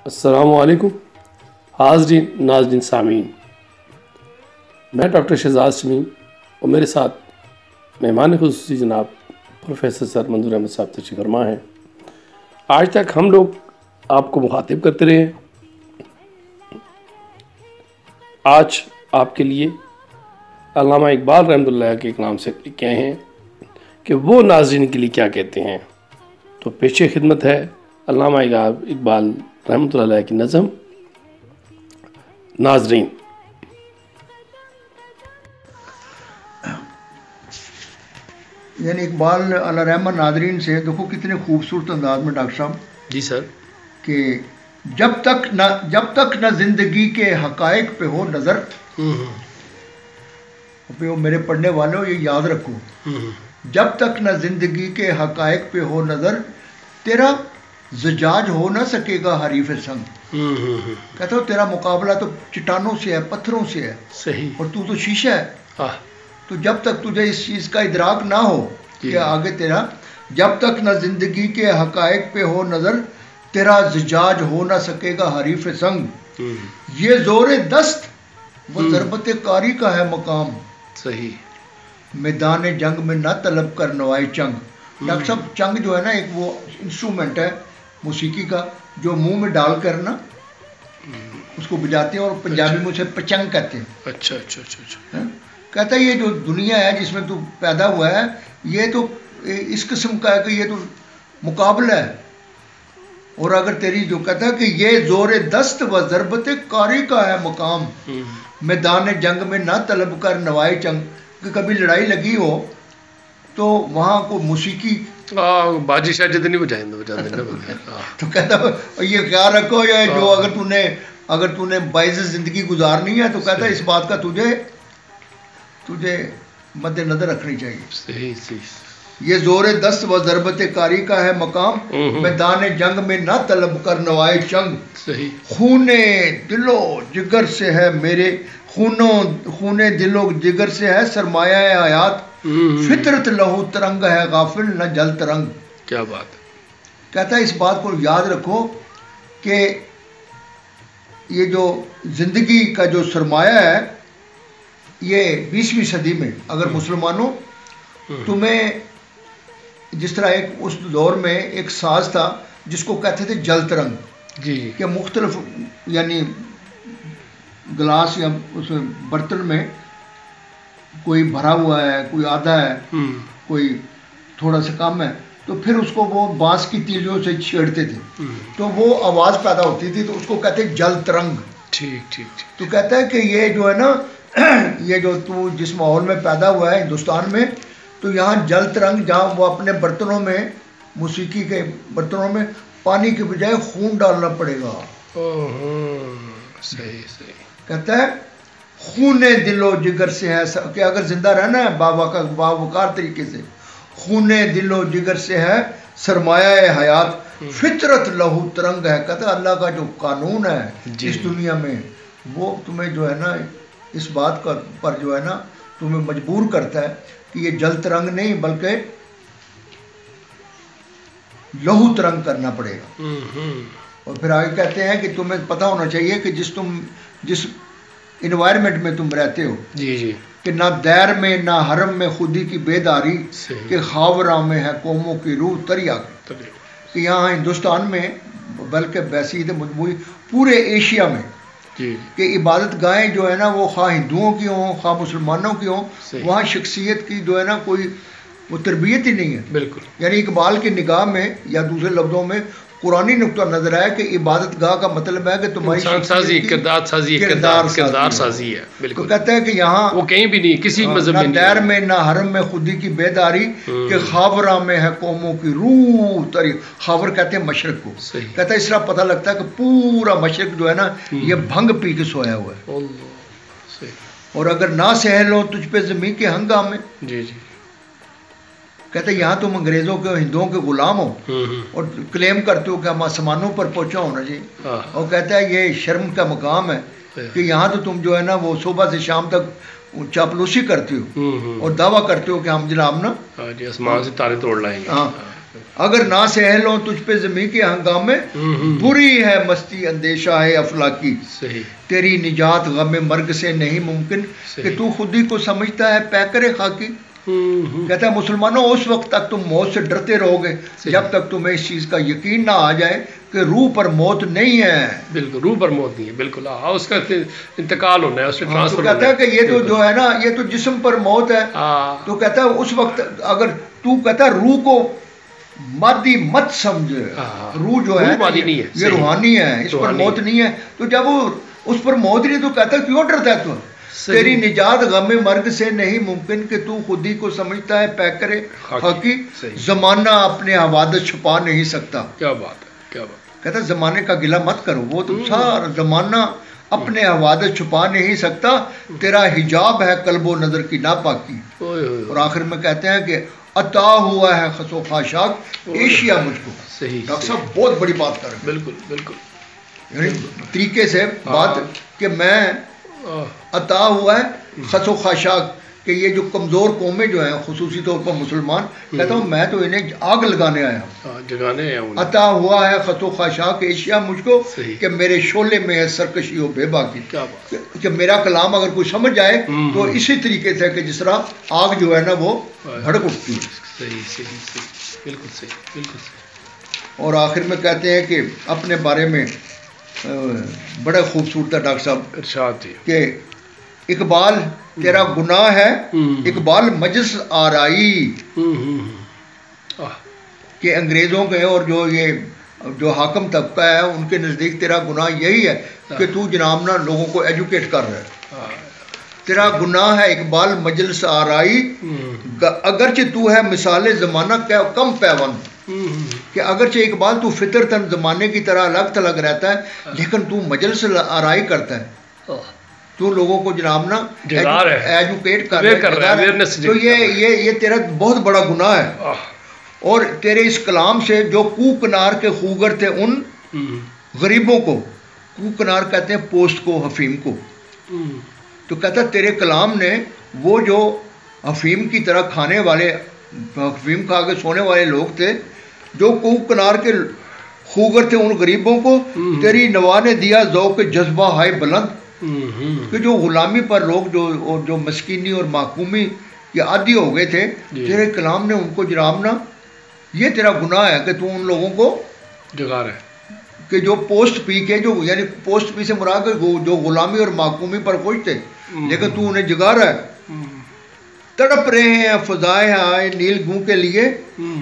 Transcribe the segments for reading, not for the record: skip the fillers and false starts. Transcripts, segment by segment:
السلام علیکم حاضرین ناظرین سامعین، میں ڈاکٹر شہزاد شمیم اور میرے ساتھ مہمان خصوصی جناب پروفیسر سر منظور احمد صاحب تشریف فرما ہیں۔ آج تک ہم لوگ آپ کو مخاطب کرتے رہے ہیں، آج آپ کے لیے علامہ اقبال رحمۃ اللہ کے کلام سے کہے ہیں کہ وہ ناظرین کے لیے کیا کہتے ہیں۔ تو پیش خدمت ہے علامہ اقبال رحمۃ اللہ علیہ کی نظم ناظرین۔ یعنی اقبال علیہ رحمہ ناظرین سے دیکھو کتنے خوبصورت انداز میں ڈاکٹر صاحب جی سر، کہ جب تک نہ زندگی کے حقائق پہ ہو نظر، میرے پڑھنے والوں یہ یاد رکھو، جب تک نہ زندگی کے حقائق پہ ہو نظر، تیرا زجاج ہو نہ سکے گا حریف سنگ۔ کہتا ہو تیرا مقابلہ تو چٹانوں سے ہے، پتھروں سے ہے، صحیح، اور تو شیشہ ہے۔ تو جب تک تجھے اس چیز کا ادراک نہ ہو کہ آگے تیرا، جب تک نہ زندگی کے حقائق پہ ہو نظر، تیرا زجاج ہو نہ سکے گا حریف سنگ۔ یہ زور دست وہ ضربت کاری کا ہے مقام، صحیح، میدان جنگ میں نہ طلب کر نوائے چنگ۔ ڈاکٹر صاحب چنگ جو ہے نا ایک وہ انسٹرومنٹ ہے موسیقی کا جو منہ میں ڈال کر نا اس کو بجاتے ہیں، اور پنجابی میں اسے پچنگ کہتے ہیں۔ اچھا اچھا اچھا اچھا، کہتا ہے یہ جو دنیا ہے جس میں تو پیدا ہوا ہے، یہ تو اس قسم کا ہے کہ یہ تو مقابلہ ہے، اور اگر تیری جو کہتا ہے کہ یہ زور دست و ضربت کاری کا ہے مقام، میدان جنگ میں نہ طلب کر نوائے چنگ، کہ کبھی لڑائی لگی ہو تو وہاں کو موسیقی باجی شاید نہیں بجائیں تو کہتا ہے یہ خیال رکھو، یہ جو اگر تو نے باعث زندگی گزارنی ہے تو کہتا ہے اس بات کا تجھے مد نظر رکھنی چاہیے۔ صحیح صحیح، یہ زور دست و ضربت کاری کا ہے مقام، میدان جنگ میں نہ طلب کر نوائے چنگ۔ صحیح، خون دل و جگر سے ہے میرے، خون دل و جگر سے ہے سرمایہ حیات، فطرت لہو ترنگ ہے غافل نہ جل ترنگ۔ کیا بات ہے، کہتا ہے اس بات کو یاد رکھو کہ یہ جو زندگی کا جو سرمایہ ہے، یہ 20ویں صدی میں اگر مسلمانوں تمہیں جس طرح ایک اس دور میں ایک ساز تھا جس کو کہتے تھے جل ترنگ، جی، کہ مختلف یعنی گلاس یا اس برتن میں کوئی بھرا ہوا ہے، کوئی آدھا ہے، کوئی تھوڑا سا کم ہے، تو پھر اس کو وہ بانس کی تیلیوں سے چھیڑتے تھے تو وہ آواز پیدا ہوتی تھی، تو اس کو کہتے ہیں جل ترنگ۔ ٹھیک ٹھیک ٹھیک، تو کہتا ہے کہ یہ جو ہے نا یہ جو تو جس ماحول میں پیدا ہوا ہے ہندوستان میں، تو یہاں جل ترنگ، جہاں وہ اپنے برتنوں میں موسیقی کے برتنوں میں پانی کے بجائے خون ڈالنا پڑے گا۔ صحیح صحیح، کہتا ہے خون دل و جگر سے ہے کہ اگر زندہ رہنا ہے باوقار طریقے سے، خون دل و جگر سے ہے سرمایہ حیات، فطرت لہو ترنگ ہے۔ کہتا ہے اللہ کا جو قانون ہے اس دنیا میں وہ تمہیں جو ہے نا اس بات کا پر جو ہے نا تمہیں مجبور کرتا ہے کہ یہ جل ترنگ نہیں بلکہ لہو ترنگ کرنا پڑے گا۔ اور پھر آگے کہتے ہیں کہ تمہیں پتہ ہونا چاہیے کہ جس انوائرمنٹ میں تم رہتے ہو، جی جی، کہ نہ دیر میں نہ حرم میں خودی کی بیداری، کہ خاوراں میں ہے قوموں کی روح تریا کی۔ کہ یہاں ہندوستان میں بلکہ ویسی مجموعی پورے ایشیا میں کہ عبادت گاہیں جو ہے نا وہ خواہ ہندوؤں کی ہوں خواہ مسلمانوں کی ہوں، وہاں شخصیت کی جو ہے نا کوئی وہ تربیت ہی نہیں ہے۔ بالکل، یعنی اقبال کی نگاہ میں یا دوسرے لفظوں میں قرآنی نقطہ نظر ہے کہ عبادت گاہ کا مطلب ہے کہ تمہاری سازی، کردار سازی، کردار سازی ہے۔ تو بالکل، کہتا ہے کہ یہاں وہ کہیں بھی نہیں، کسی مذہب میں نہ دیر میں نہ حرم میں خودی کی بیداری، کہ خاوراں میں ہے قوموں کی روح تری۔ خاور کہتے ہیں مشرق کو۔ کہتا ہے اس طرح پتہ لگتا ہے کہ پورا مشرق جو ہے نا یہ بھنگ پی کے سویا ہوا ہے، اور اگر نہ سہل ہو تجھ پہ زمین کے ہنگامے۔ جی جی، کہتے ہیں یہاں تم انگریزوں کے ہندوؤں کے غلام ہو اور کلیم کرتے ہو کہ ہم آسمانوں پر پہنچا ہونا جی، اور کہتا ہے یہ شرم کا مقام ہے کہ یہاں تو تم جو ہے نا وہ صبح سے شام تک چاپلوسی کرتے ہو اور دعویٰ کرتے ہو کہ ہم جناب نا آسمان سے تارے توڑ لائیں گے۔ اگر نہ سہل ہوں تجھ پہ زمین کے ہنگامے، بری ہے مستی اندیشہ ہے افلاکی، تیری نجات غم مرگ سے نہیں ممکن کہ تو خود ہی کو سمجھتا ہے پیکر خاکی۔ کہتا ہے مسلمانوں اس وقت تک تم موت سے ڈرتے رہو گے جب تک تمہیں اس چیز کا یقین نہ آ جائے کہ روح پر موت نہیں ہے۔ بالکل روح پر موت نہیں ہے، بالکل اس کا انتقال ہونا ہے، اس سے ٹرانسفر کہتا ہے کہ یہ تو جو ہے نا یہ تو جسم پر موت ہے، تو کہتا ہے اس وقت اگر تو کہتا ہے روح کو مادی مت سمجھ، روح جو ہے یہ روحانی ہے، اس پر موت نہیں ہے، تو جب وہ اس پر موت نہیں تو کہتا ہے کیوں ڈرتا ہے تو؟ تیری نجات غم مرگ سے نہیں ممکن کہ تو خود ہی کو سمجھتا ہے پیکر خاکی، زمانہ اپنے حوادث چھپا نہیں سکتا۔ کیا بات ہے، کیا بات۔ کہتا ہے زمانے کا گلہ مت کرو، وہ تو سارا زمانہ اپنے حوادث چھپا نہیں سکتا، تیرا حجاب ہے قلب و نظر کی ناپاکی۔ اور آخر میں کہتے ہیں کہ عطا ہوا ہے خس و خاشاک ایشیا مجھ کو۔ ڈاکٹر صاحب بہت بڑی بات کر رہے ہیں، بالکل بالکل، یعنی طریقے سے بات کہ میں عطا ہوا ہے خس و خاشاک، کہ یہ جو کمزور قومیں جو ہیں خصوصی طور پر مسلمان، کہتا ہوں میں تو انہیں آگ لگانے آیا ہوں، جگانے آیا ہوں۔ عطا ہوا ہے خس و خاشاک ایشیا مجھ کو کہ میرے شعلے میں ہے سرکشی و بے باکی، کہ میرا کلام اگر کوئی سمجھ جائے تو اسی طریقے سے کہ جس طرح آگ جو ہے نا وہ بھڑک اٹھتی ہے۔ صحیح صحیح صحیح، بالکل صحیح بالکل صحیح۔ اور آخر میں کہتے ہیں کہ اپنے بارے میں بڑا خوبصورت ہے ڈاکٹر صاحب، ارشاد جی، کہ اقبال تیرا گناہ ہے اقبال مجلس آرائی، کہ انگریزوں کے اور جو حاکم طبقہ ہے ان کے نزدیک تیرا گناہ یہی ہے کہ تو جناب نا لوگوں کو ایجوکیٹ کر رہا ہے، تیرا گناہ ہے اقبال مجلس آرائی، اگرچہ تو ہے مثال زمانہ کم پیوند، کہ اگرچہ اقبال تو فطرتاً زمانے کی طرح الگ تھلگ رہتا ہے لیکن تو مجلس آرائی کرتا ہے، تو لوگوں کو جناب نا ایجوکیٹ کر رہا ہے، تو یہ تیرا بہت بڑا گناہ ہے۔ اور تیرے اس کلام سے جو کوکنار کے خوگر تھے ان غریبوں کو، کوکنار کہتے ہیں پوسٹ کو، حفیم کو، تو کہتا تیرے کلام نے وہ جو حفیم کی طرح کھانے والے، حفیم کھا کے سونے والے لوگ تھے، جو کوکنار کے خوگر تھے ان غریبوں کو تیری نوا نے دیا ذوق جذبہ ہائے بلند، کہ جو غلامی پر لوگ جو مسکینی اور محکومی کے عادی ہو گئے تھے، تیرے کلام نے ان کو جناب نا، یہ تیرا گناہ ہے کہ تو ان لوگوں کو جگا رہا ہے، کہ جو پوسٹ پی کے یعنی پوسٹ پی سے مراد جو غلامی اور محکومی پر خوش تھے لیکن تو انہیں جگا رہا ہے۔ تڑپ رہے ہیں فضائے آئے نیل گوں کے لیے،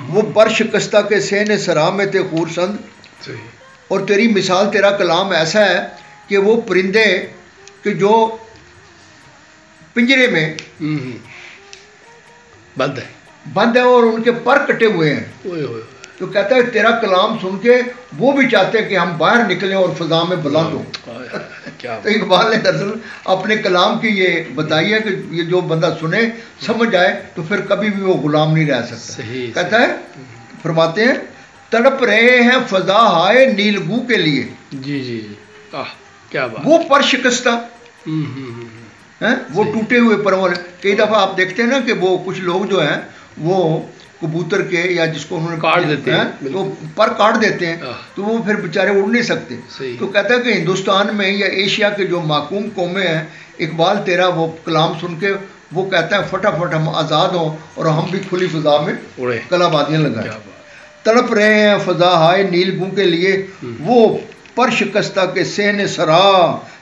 وہ پر شکستہ کے سین سرا میں تھے خورسند، اور تیری مثال تیرا کلام ایسا ہے کہ وہ پرندے کہ جو پنجرے میں بند ہے اور ان کے پر کٹے ہوئے ہیں، تو کہتا ہے تیرا کلام سن کے وہ بھی چاہتے ہیں کہ ہم باہر نکلیں اور فضا میں بلند ہوں۔ تو اقبال نے دراصل اپنے کلام کی یہ بتائی ہے کہ یہ جو بندہ سنے سمجھ آئے تو پھر کبھی بھی وہ غلام نہیں رہ سکتا۔ کہتا ہے فرماتے ہیں تڑپ رہے ہیں فضا ہائے نیلگو کے لیے، جی جی جی، کیا بات، وہ پر شکستہ، وہ ٹوٹے ہوئے پروں۔ کئی دفعہ آپ دیکھتے ہیں نا کہ وہ کچھ لوگ جو ہیں وہ کبوتر کے یا جس کو انہوں نے کاٹ دیتے ہیں تو پر کاٹ دیتے ہیں تو وہ پھر بیچارے اڑ نہیں سکتے۔ تو کہتا ہے کہ ہندوستان میں یا ایشیا کے جو معقوم قومیں ہیں، اقبال تیرا وہ کلام سن کے وہ کہتا ہے فٹافٹ ہم آزاد ہوں اور ہم بھی کھلی فضا میں کلا بازیاں لگائیں۔ تڑپ رہے ہیں فضا ہائے نیل گوں کے لیے، وہ پر شکستہ کے سین سرا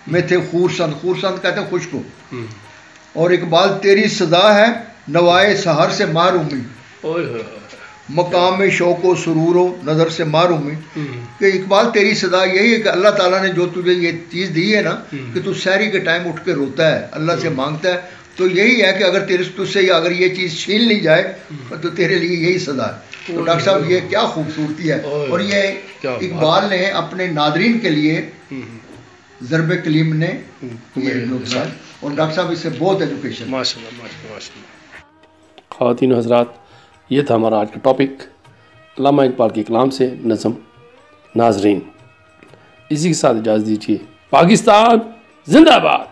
میں تھے خورسند، خورسند کہتے ہیں خوش کو، اور اقبال تیری سزا ہے نوائے سحر سے محرومی، مقام شوق و سرور و نظر سے محرومی، کہ اقبال تیری سزا یہی ہے کہ اللہ تعالیٰ نے جو تجھے یہ چیز دی ہے نا کہ تو سحری کے ٹائم اٹھ کے روتا ہے، اللہ سے مانگتا ہے، تو یہی ہے کہ اگر تجھ سے اگر یہ چیز چھین لی جائے تو تیرے لیے یہی سزا ہے۔ تو ڈاکٹر صاحب یہ کیا خوبصورتی ہے، اور یہ اقبال نے اپنے ناظرین کے لیے ضرب کلیم نے اور ڈاکٹر صاحب اس سے بہت ایجوکیشن۔ خواتین و حضرات، یہ تھا ہمارا آج کا ٹاپک، علامہ اقبال کے کلام سے نظم ناظرین۔ اسی کے ساتھ اجازت دیجیے، پاکستان زندہ باد۔